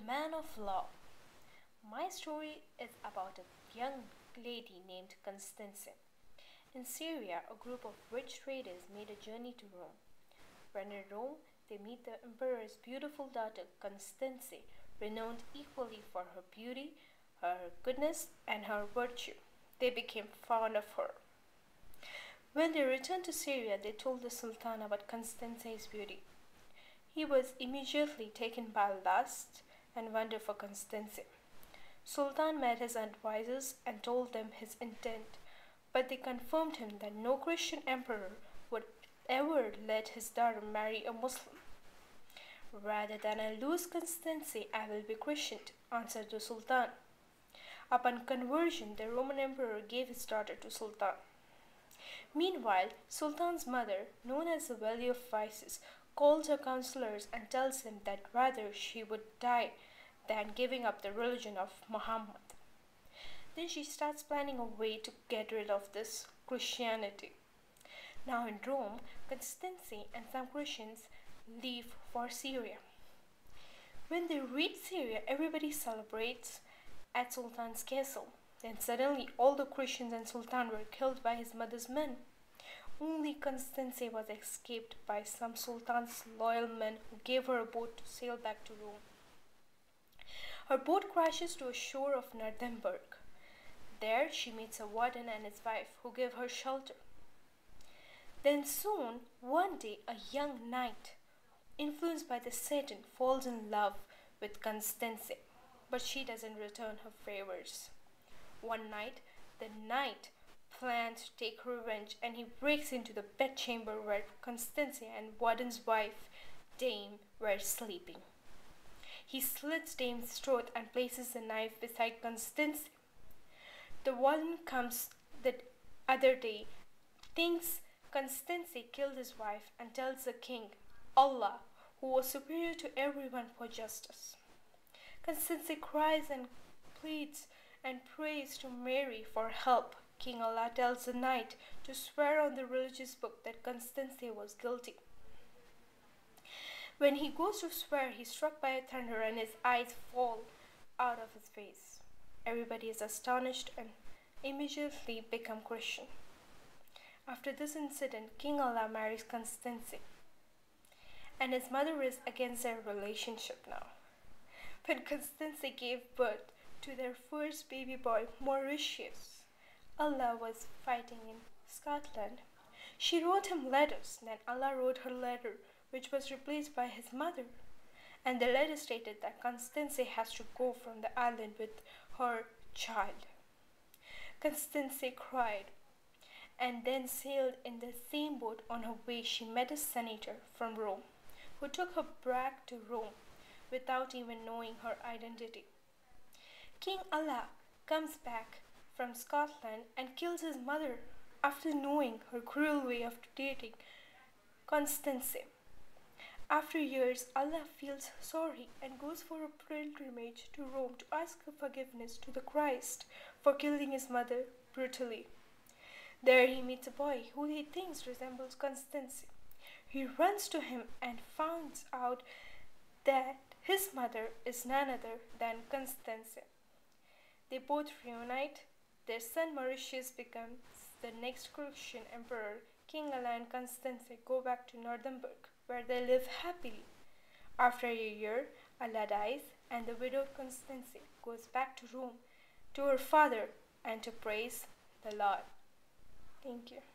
Man of Law. My story is about a young lady named Constance. In Syria, a group of rich traders made a journey to Rome. When in Rome, they meet the emperor's beautiful daughter Constance, renowned equally for her beauty, her goodness, and her virtue. They became fond of her. When they returned to Syria, they told the Sultan about Constance's beauty. He was immediately taken by lust and wonder for Constance. Sultan met his advisors and told them his intent, but they confirmed him that no Christian emperor would ever let his daughter marry a Muslim. Rather than I lose Constance, I will be christened, answered the Sultan. Upon conversion, the Roman emperor gave his daughter to Sultan. Meanwhile, Sultan's mother, known as the Valley of Vices, calls her counselors and tells him that rather she would die than giving up the religion of Muhammad. Then she starts planning a way to get rid of this Christianity. Now in Rome, Constance and some Christians leave for Syria. When they reach Syria, everybody celebrates at Sultan's castle. Then suddenly all the Christians and Sultan were killed by his mother's men. Only Constance was escaped by some Sultan's loyal men who gave her a boat to sail back to Rome. Her boat crashes to a shore of Nuremberg. There she meets a warden and his wife who give her shelter. Then soon, one day, a young knight, influenced by the Satan, falls in love with Constance, but she doesn't return her favors. One night, the knight plans to take revenge and he breaks into the bedchamber where Constance and warden's wife, Dame, were sleeping. He slits Dame's throat and places the knife beside Constance. The warden comes the other day, thinks Constance killed his wife and tells the king, Allah, who was superior to everyone, for justice. Constance cries and pleads and prays to Mary for help. King Allah tells the knight to swear on the religious book that Constance was guilty. When he goes to swear, he's struck by a thunder and his eyes fall out of his face. Everybody is astonished and immediately become Christian. After this incident, King Allah marries Constance, and his mother is against their relationship now. When Constance gave birth to their first baby boy, Mauritius, Allah was fighting in Scotland. She wrote him letters, then Allah wrote her letter, which was replaced by his mother. And the letter stated that Constance has to go from the island with her child. Constance cried and then sailed in the same boat. On her way, she met a senator from Rome who took her back to Rome without even knowing her identity. King Allah comes back from Scotland and kills his mother after knowing her cruel way of dating Constance. After years, Allah feels sorry and goes for a pilgrimage to Rome to ask forgiveness to the Christ for killing his mother brutally. There he meets a boy who he thinks resembles Constance. He runs to him and finds out that his mother is none other than Constance. They both reunite. Their son Mauritius becomes the next Christian emperor. King Allah and Constance go back to Nuremberg, where they live happily. After a year, Allah dies, and the widowed Constance goes back to Rome to her father and to praise the Lord. Thank you.